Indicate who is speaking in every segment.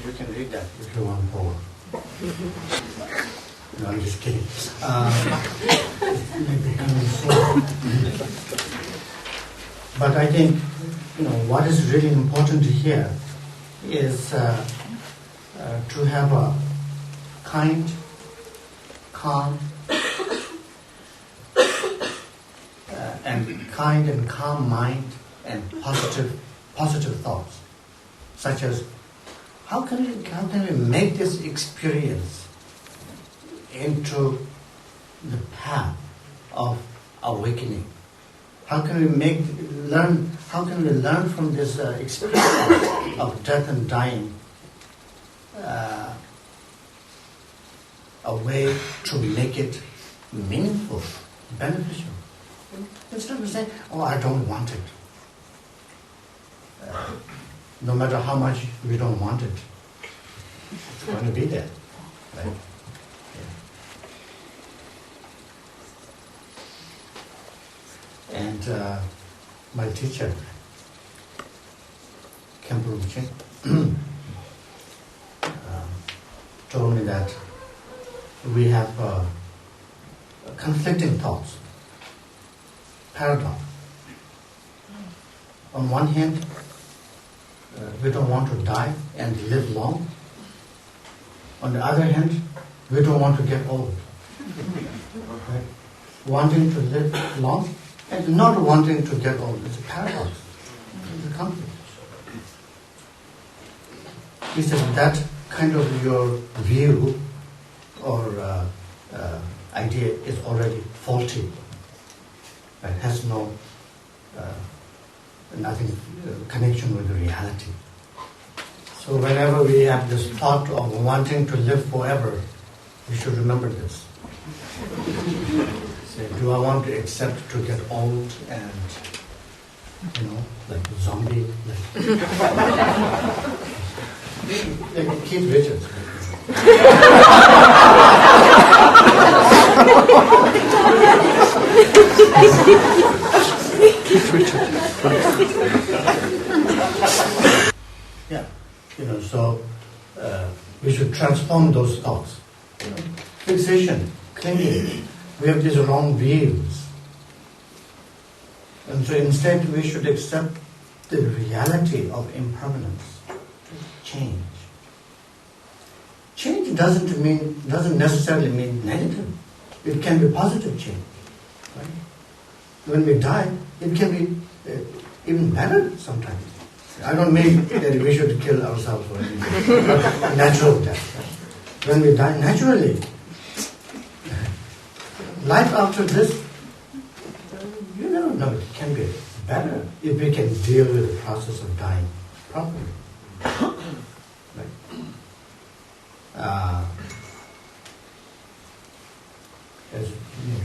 Speaker 1: You can read that if you want more. No, I'm just kidding. Maybe coming soon. But I think, what is really important here is to have a kind, calm, and calm mind and positive thoughts, such as how can we make this experience into the path of awakening? How can we learn from this experience of death and dying a way to make it meaningful, beneficial? Instead of saying, "Oh, I don't want it." No matter how much we don't want it, it's going to be there, right? Yeah. And my teacher, Rinpoche, told me that we have conflicting thoughts, paradox. On one hand, we don't want to die and live long. On the other hand, we don't want to get old. Right? Wanting to live long and not wanting to get old. It's a paradox. It's a conflict. He said that kind of your view or idea is already faulty. It has nothing connection with the reality. So whenever we have this thought of wanting to live forever, we should remember this. Say, do I want to accept to get old and, like a zombie? Like Keith Richards. Keith Richards. Yeah, so we should transform those thoughts. Fixation, clinging, we have these wrong views. And so instead we should accept the reality of impermanence, change. Change doesn't necessarily mean negative. It can be positive change. Right? When we die, it can be even better sometimes. I don't mean that we should kill ourselves or anything, but natural death. When we die naturally, life after this, you never know, it can be better if we can deal with the process of dying properly. Right?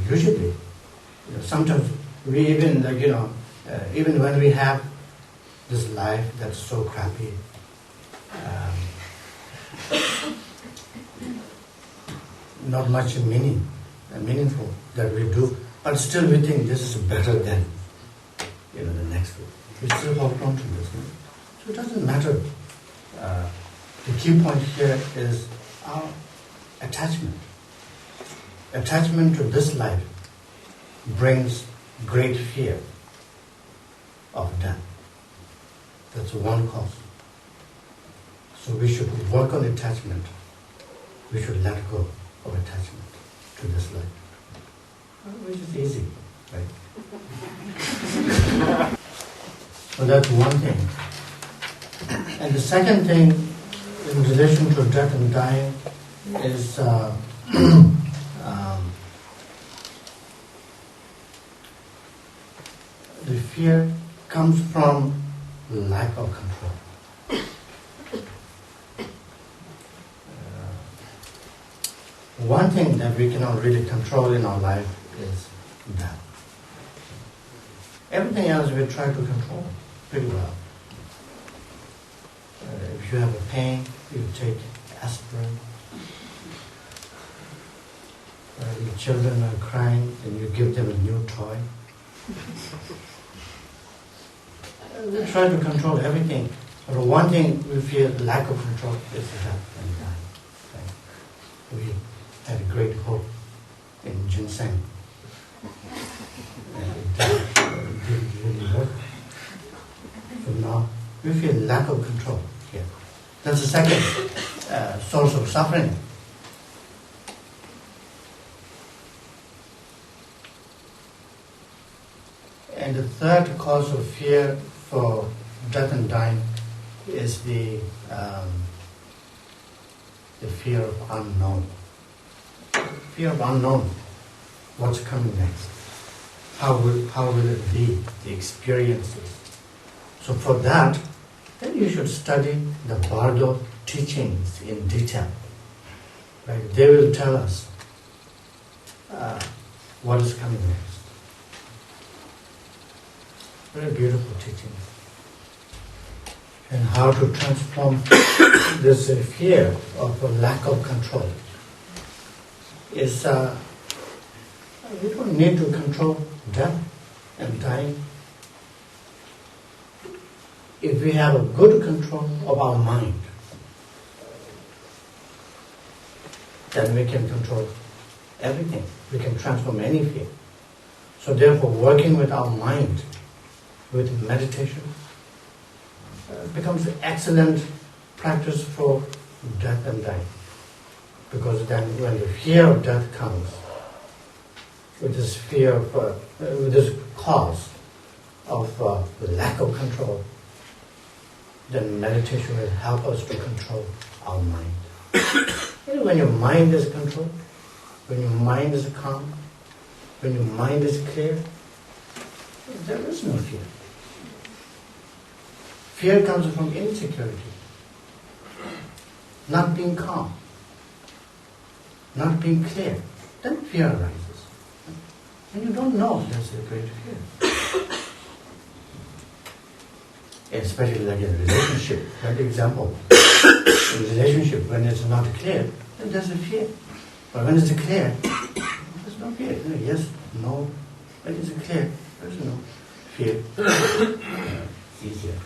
Speaker 1: Usually, sometimes we even even when we have this life that's so crappy, not much meaningful that we do, but still we think this is better than the next one. We still hold on to this. No? So it doesn't matter. The key point here is our attachment. Attachment to this life brings great fear of death. That's one cause. So we should work on attachment. We should let go of attachment to this life. Which is easy, right? So that's one thing. And the second thing in relation to death and dying is the fear comes from lack of control. One thing that we cannot really control in our life is death. Everything else we try to control pretty well. If you have a pain, you take aspirin. Your children are crying, and you give them a new toy. We try to control everything But one thing we feel lack of control is death and dying. Right? We had a great hope in ginseng. And it didn't really work. So now we feel lack of control here. That's the second source of suffering. And the third cause of fear for death and dying is the fear of unknown. Fear of unknown. What's coming next? How will it be? The experiences. So for that, then you should study the Bardo teachings in detail. Right? They will tell us what is coming next. Very beautiful teachings. And how to transform this fear of a lack of control is we don't need to control death and dying. If we have a good control of our mind, then we can control everything. We can transform any fear. So therefore, working with our mind, with meditation, becomes an excellent practice for death and dying. Because then when the fear of death comes, with this fear of, with this cause of the lack of control, then meditation will help us to control our mind. When your mind is controlled, when your mind is calm, when your mind is clear, there is no fear. Fear comes from insecurity, not being calm, not being clear. Then fear arises. And you don't know there's a great fear. Especially like in a relationship. For example, in a relationship, when it's not clear, then there's a fear. But when it's clear, there's no fear. Yes, no. When it's clear, there's no fear. Easier.